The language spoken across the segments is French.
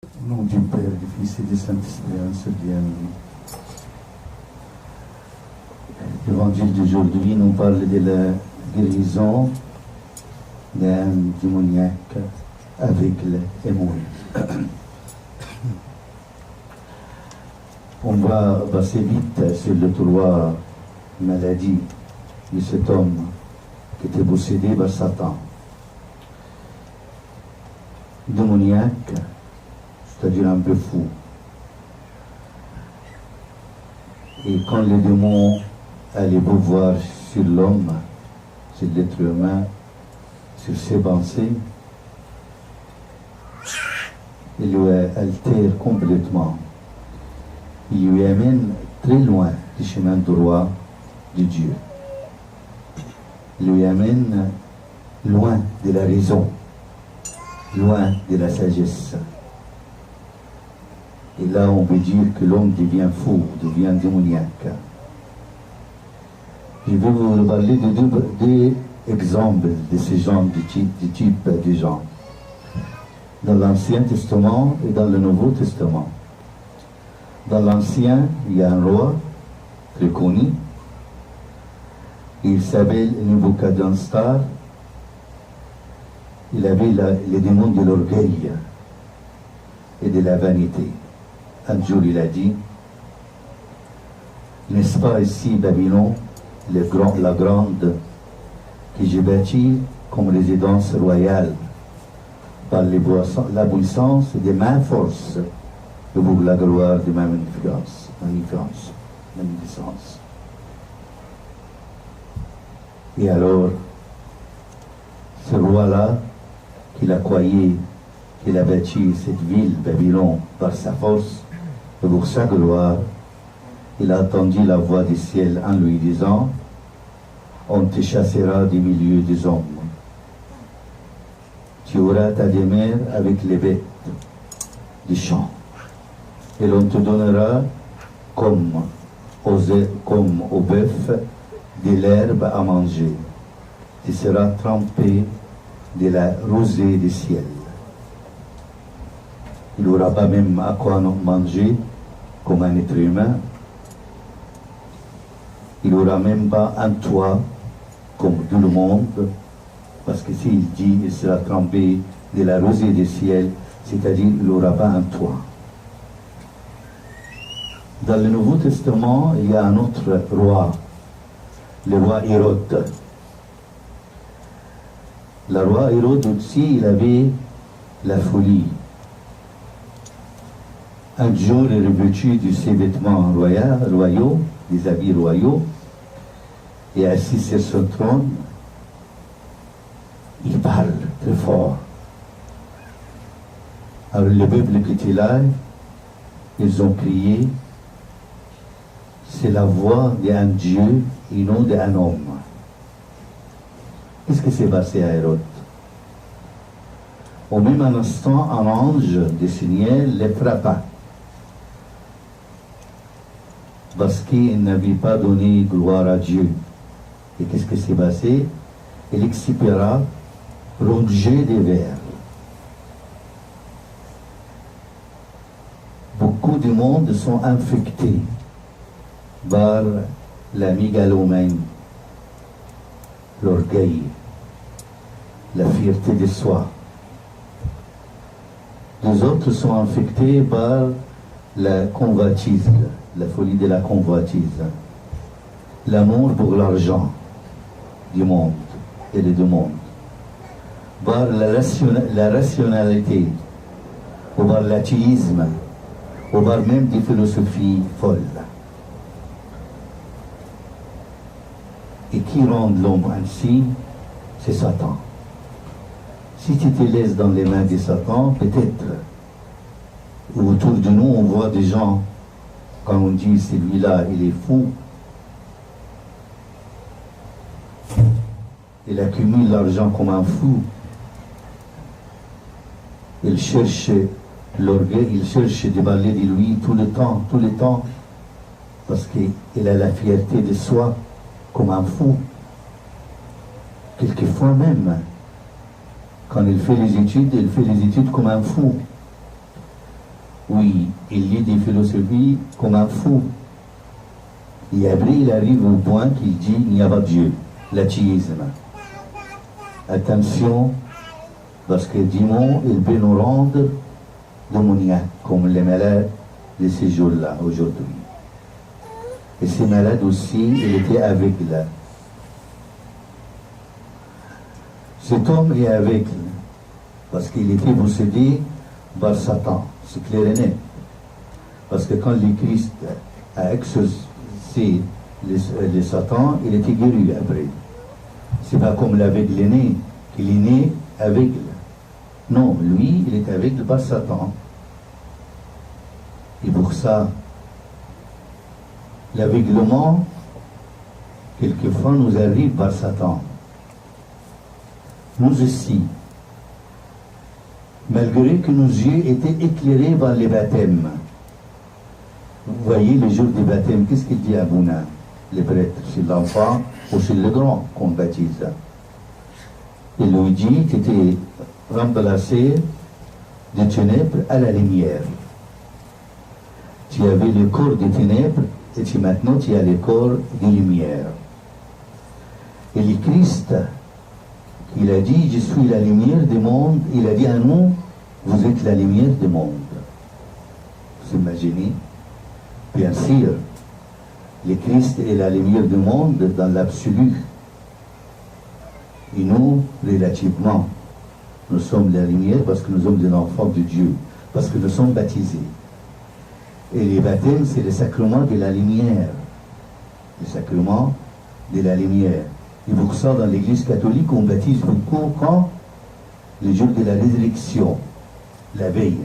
Au nom du Père, du Fils et du Saint-Esprit, un seul Dieu. L'évangile d'aujourd'hui nous parle de la guérison d'un démoniaque aveugle et mort. On va passer vite sur le trois maladies de cet homme qui était possédé par Satan. Démoniaque, c'est-à-dire un peu fou. Et quand les démons allaient pouvoir sur l'homme, sur l'être humain, sur ses pensées, ils lui altèrent complètement. Ils lui amènent très loin du chemin droit de Dieu. Ils lui amènent loin de la raison, loin de la sagesse. Et là, on peut dire que l'homme devient fou, devient démoniaque. Je vais vous parler de deux exemples de ce genre de type de gens. Dans l'Ancien Testament et dans le Nouveau Testament. Dans l'Ancien, il y a un roi très connu. Il s'appelle Nebuchadnezzar. Il avait les démons de l'orgueil et de la vanité. Un jour, il a dit, n'est-ce pas ici Babylone, la grande, que j'ai bâtie comme résidence royale par la puissance de ma force et pour la gloire de ma magnificence. Et alors, ce roi-là, qu'il a croyé qu'il a bâti cette ville, Babylone, par sa force, et pour sa gloire, il a entendu la voix du ciel en lui disant, on te chassera du milieu des hommes. Tu auras ta demeure avec les bêtes du champ. Et l'on te donnera comme au bœuf de l'herbe à manger. Tu seras trempé de la rosée du ciel. Il n'aura pas même à quoi manger comme un être humain. Il n'aura même pas un toit comme tout le monde, parce que s'il dit il sera trempé de la rosée du ciel, c'est-à-dire il n'aura pas un toit. Dans le Nouveau Testament, il y a un autre roi, le roi Hérode. Le roi Hérode aussi, il avait la folie. Un jour, il est revêtu de ses vêtements royaux, des habits royaux, et assis sur son trône, il parle très fort. Alors le peuple qui était là, ils ont crié, c'est la voix d'un Dieu et non d'un homme. Qu'est-ce qui s'est passé à Hérode? Au même instant, un ange du Seigneur les frappa. Parce qu'il n'avait pas donné gloire à Dieu. Et qu'est-ce qui s'est passé? Il expira rongé des vers. Beaucoup de monde sont infectés par la mégalomanie, l'orgueil, la fierté de soi. Les autres sont infectés par la convoitise, la folie de la convoitise, l'amour pour l'argent du monde et des deux mondes, par la rationalité, ou par l'athéisme, ou par même des philosophies folles. Et qui rend l'homme ainsi? C'est Satan. Si tu te laisses dans les mains de Satan, peut-être, autour de nous, on voit des gens, quand on dit celui-là, il est fou, il accumule l'argent comme un fou, il cherche l'orgueil, il cherche de parler de lui tout le temps, parce qu'il a la fierté de soi comme un fou. Quelquefois même, quand il fait les études comme un fou. Oui, il lit des philosophies comme un fou. Et après, il arrive au point qu'il dit il n'y a pas de Dieu, l'athéisme. Attention, parce que le démon, il peut nous rendre démoniaques, comme les malades de ces jours-là, aujourd'hui. Et ces malades aussi, il était aveugle. Cet homme est aveugle, parce qu'il était possédé par Satan, c'est clair et net. Parce que quand le Christ a exorcisé les Satan, il était guéri après. C'est pas comme l'aveugle est né, qu'il est né aveugle. Non, lui, il est aveugle par Satan. Et pour ça, l'aveuglement, quelquefois, nous arrive par Satan. Nous aussi, malgré que nos yeux étaient éclairés par les baptêmes. Vous voyez, le jour du baptême, qu'est-ce qu'il dit à Bouna, les prêtres, c'est l'enfant ou c'est le grand qu'on baptise. Il lui dit, tu étais remplacé des ténèbres à la lumière. Tu avais le corps des ténèbres et maintenant tu as le corps des lumières. Et le Christ, il a dit, je suis la lumière du monde, il a dit à nous, vous êtes la lumière du monde. Vous imaginez? Bien sûr, le Christ est la lumière du monde dans l'absolu. Et nous, relativement, nous sommes la lumière parce que nous sommes des enfants de Dieu, parce que nous sommes baptisés. Et les baptêmes, c'est le sacrement de la lumière. Le sacrement de la lumière. Et pour ça, dans l'Église catholique, on baptise beaucoup quand? Le jour de la résurrection, la veille.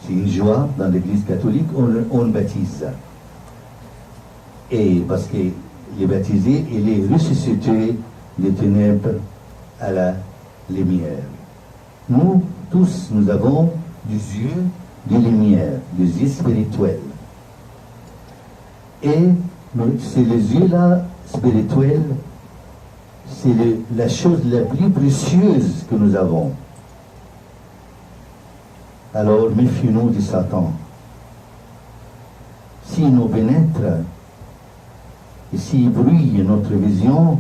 C'est une joie dans l'Église catholique, on baptise. Et parce qu'il est baptisé, il est ressuscité des ténèbres à la lumière. Nous, tous, nous avons des yeux de lumière, des yeux spirituels. Et ces yeux-là spirituels, c'est la chose la plus précieuse que nous avons. Alors, méfions-nous de Satan. S'il nous pénètre, et s'il brouille notre vision,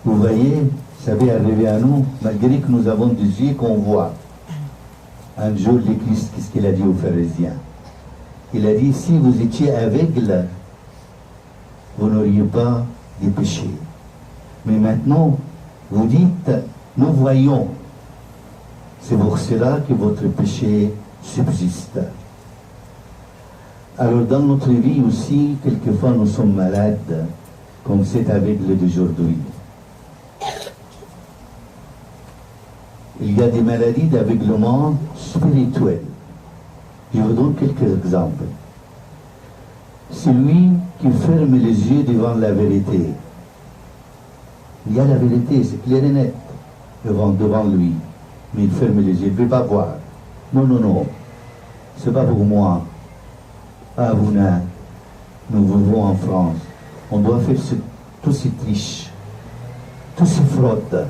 vous voyez, ça va arriver à nous, malgré que nous avons des yeux qu'on voit. Un jour, le Christ, qu'est-ce qu'il a dit aux pharisiens? Il a dit, si vous étiez aveugles, vous n'auriez pas de péché. Mais maintenant, vous dites, nous voyons. C'est pour cela que votre péché subsiste. Alors dans notre vie aussi, quelquefois nous sommes malades, comme cet aveugle d'aujourd'hui. Il y a des maladies d'aveuglement spirituel. Je vous donne quelques exemples. Celui qui ferme les yeux devant la vérité. Il y a la vérité, c'est clair et net, devant lui. Mais il ferme les yeux, il ne peut pas voir. Non, non, non. Ce n'est pas pour moi. Ah, Bouna, nous vivons en France. On doit faire tous ces triches, tous ces fraudes.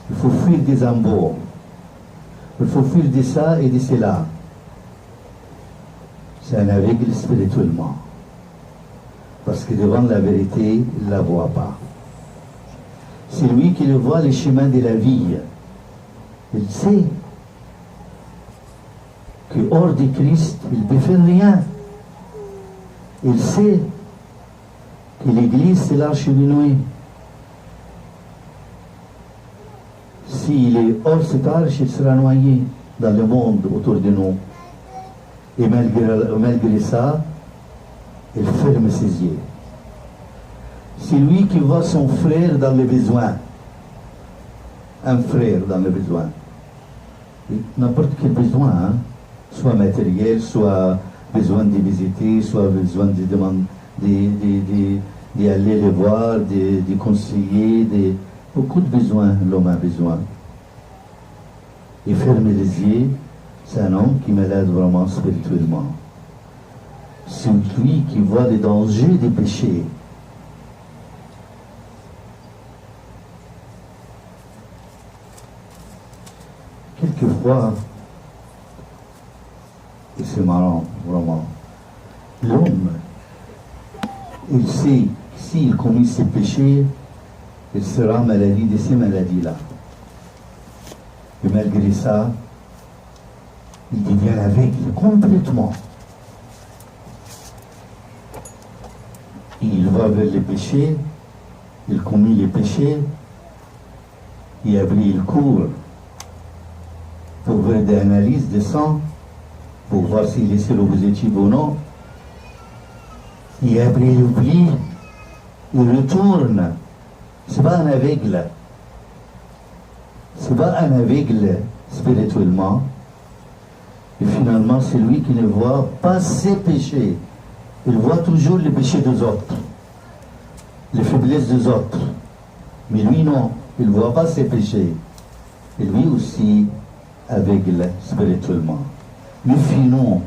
Il faut fuir des embaux. Il faut fuir de ça et de cela. C'est un aveugle spirituellement. Parce que devant la vérité, il ne la voit pas. C'est lui qui le voit les chemins de la vie. Il sait que hors de Christ, il ne peut faire rien. Il sait que l'Église, c'est l'arche de Noé. S'il est hors cette arche, il sera noyé dans le monde autour de nous. Et malgré ça, il ferme ses yeux. C'est lui qui voit son frère dans le besoin. Un frère dans le besoin. N'importe quel besoin, hein? Soit matériel, soit besoin de visiter, soit besoin de demander, d'aller les voir, de conseiller, beaucoup de besoins, l'homme a besoin. Et fermer les yeux, c'est un homme qui est malade vraiment spirituellement. C'est lui qui voit les dangers des péchés. quelquefois, et c'est marrant, vraiment, l'homme, il sait que s'il commet ses péchés, il sera maladie de ces maladies-là. Et malgré ça, il devient aveugle complètement. Il va vers les péchés, il commet les péchés, et après il court pour faire des analyses de sang, pour voir s'il est séropositif ou non. Et après il oublie, il retourne. C'est pas un aveugle. C'est pas un aveugle spirituellement. Et finalement, c'est lui qui ne voit pas ses péchés. Il voit toujours les péchés des autres, les faiblesses des autres. Mais lui, non, il ne voit pas ses péchés. Et lui aussi, aveugle spirituellement. Méfions-nous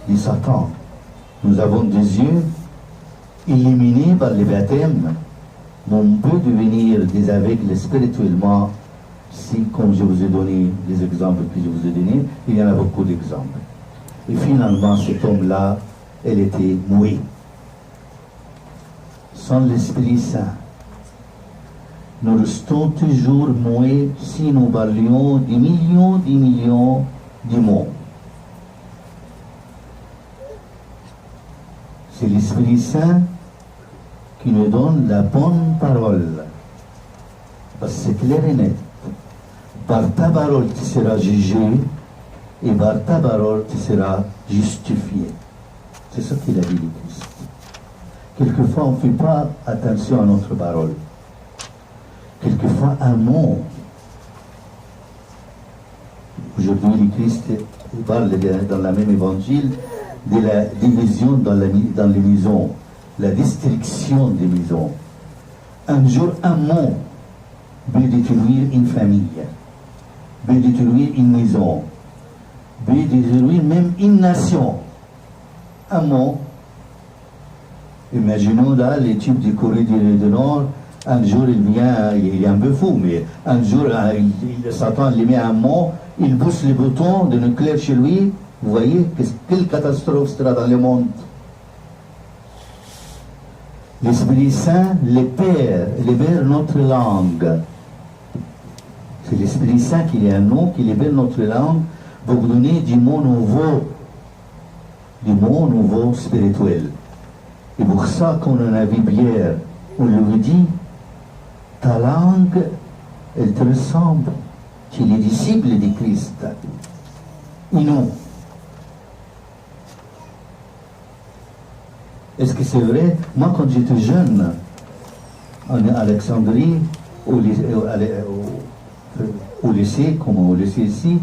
de Satan. Nous avons des yeux illuminés par le baptême, mais on peut devenir des aveugles spirituellement si, comme je vous ai donné les exemples que je vous ai donnés, il y en a beaucoup d'exemples. Et finalement, cet homme-là, elle était muet. Sans l'Esprit Saint, nous restons toujours muets si nous parlions des millions du monde. C'est l'Esprit Saint qui nous donne la bonne parole. Parce que c'est clair et net. Par ta parole, tu seras jugé, et par ta parole, tu seras justifié. C'est ça qu'il a dit le Christ. Quelquefois, on ne fait pas attention à notre parole. Quelquefois, un mot. Aujourd'hui, le Christ parle dans le même évangile de la division dans les maisons, la destruction des maisons. Un jour, un mot peut détruire une famille, peut détruire une maison, peut détruire même une nation. Un mot. Imaginons là les types du Corée du Nord, un jour il vient, il est un peu fou, mais un jour Satan lui met un mot, il pousse le bouton de nucléaire chez lui, vous voyez quelle catastrophe sera dans le monde. L'Esprit Saint libère notre langue. C'est l'Esprit Saint qui est en nous, qui libère notre langue pour donner du mot nouveau spirituel. Et pour ça qu'on en a vu hier, on lui dit, ta langue, elle te ressemble. Tu es les disciples de Christ. Et nous. Est-ce que c'est vrai? Moi, quand j'étais jeune, en Alexandrie, au lycée, comme au lycée ici,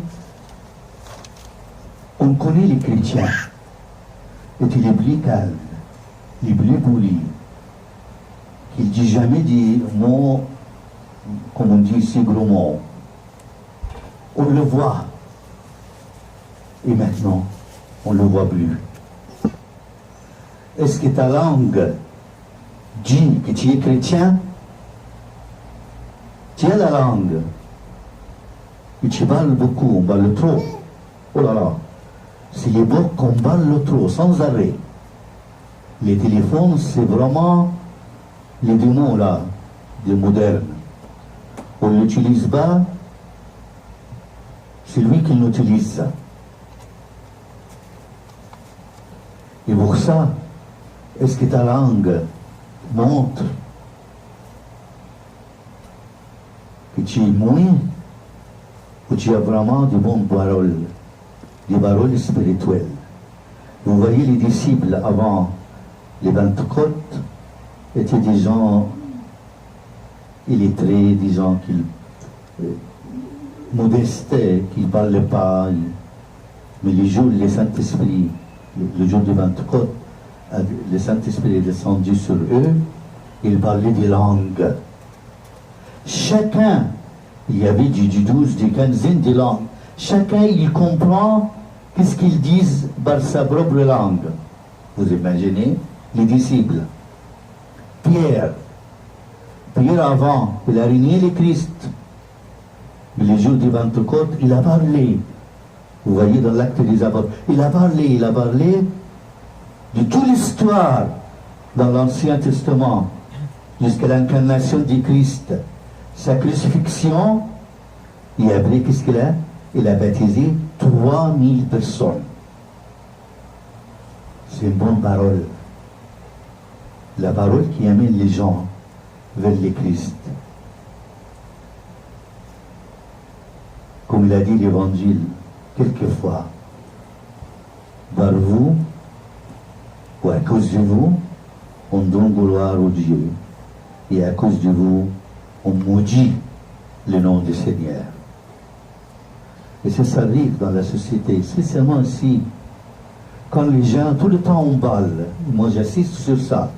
on connaît les chrétiens. Et il est plus calme, il est plus poli. Il ne dit jamais des mots, comme on dit ici, gros mots. On le voit. Et maintenant, on ne le voit plus. Est-ce que ta langue dit que tu es chrétien? Tu as la langue. Et tu parles beaucoup, on parle trop. Oh là là. C'est les beaux qu'on parle trop, sans arrêt. Les téléphones, c'est vraiment les deux mots là, des modernes. On ne l'utilise pas, c'est lui qui l'utilise. Et pour ça, est-ce que ta langue montre que tu es moins ou tu as vraiment de bonnes paroles, des paroles spirituelles? Vous voyez, les disciples avant les Pentecôtes étaient des gens illettrés, des gens modestes, qui ne parlaient pas. Mais le jour du Saint-Esprit, le jour de Pentecôte, le Saint-Esprit est descendu sur eux, ils parlaient des langues. Chacun, il y avait du 12, du 15 de langues. Chacun, il comprend qu'est-ce qu'ils disent par sa propre langue. Vous imaginez les disciples. Pierre avant, il a régné le Christ. Mais le jour du Pentecôte, il a parlé. Vous voyez dans l'acte des apôtres, il a parlé de toute l'histoire dans l'Ancien Testament, jusqu'à l'incarnation du Christ, sa crucifixion, et après, qu'est-ce qu'il a? Il a baptisé 3000 personnes. C'est une bonne parole. La parole qui amène les gens vers le Christ. Comme il a dit l'Évangile, quelquefois, par vous, ou à cause de vous, on donne gloire au Dieu. Et à cause de vous, on maudit le nom du Seigneur. Et c'est ça arrive dans la société, spécialement ici. Quand les gens, tout le temps on parle, moi j'assiste sur ça.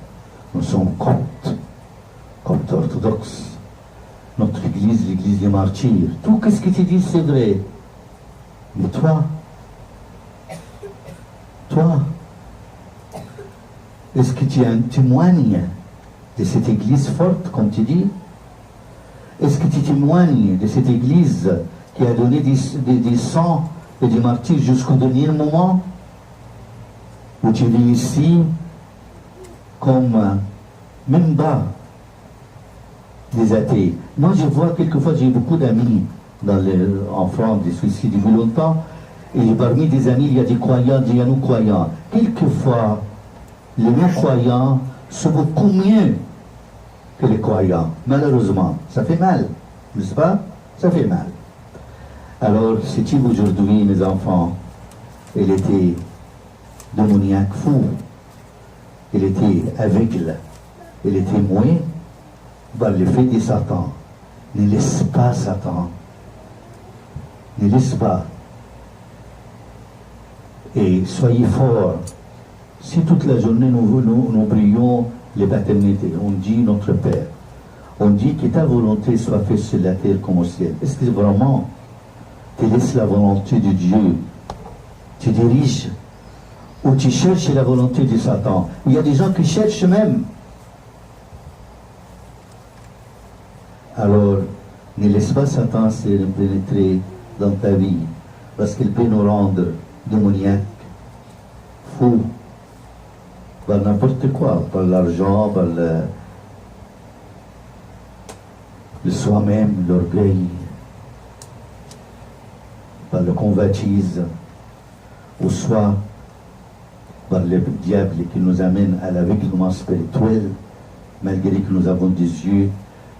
Nous sommes coptes orthodoxes. Notre église, l'église des martyrs. Tout ce que tu dis, c'est vrai. Mais toi, est-ce que tu témoignes de cette église forte, comme tu dis? Est-ce que tu témoignes de cette église qui a donné des sangs et des martyrs jusqu'au dernier moment? Ou tu vis ici comme même bas des athées? Moi, je vois quelquefois, j'ai beaucoup d'amis en France, des suicides depuis longtemps, et parmi des amis, il y a des croyants, des non-croyants. Quelquefois, les non-croyants sont beaucoup mieux que les croyants, malheureusement. Ça fait mal, n'est-ce pas? Ça fait mal. Alors, si aujourd'hui, mes enfants, elle était démoniaque, fou, elle était aveugle, elle était muette par l'effet de Satan. Ne laisse pas Satan. Ne laisse pas. Et soyez forts. Si toute la journée nous prions les paternités, on dit notre Père, on dit que ta volonté soit faite sur la terre comme au ciel. Est-ce que vraiment tu laisses la volonté de Dieu, tu diriges, ou tu cherches la volonté de Satan? Il y a des gens qui cherchent même. Alors, ne laisse pas Satan se pénétrer dans ta vie, parce qu'il peut nous rendre démoniaques, fous, par n'importe quoi, par l'argent, par le soi-même, l'orgueil, par le convoitise, ou soit par le diable qui nous amène à l'aveuglement spirituel, malgré que nous avons des yeux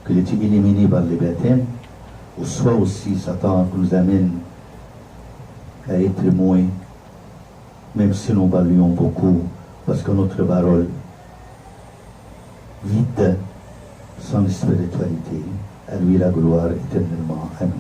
qu'il est éliminé par le baptême, ou soit aussi Satan qui nous amène à être moins, même si nous parlions beaucoup, parce que notre parole vide sans spiritualité. À lui la gloire éternellement. Amen.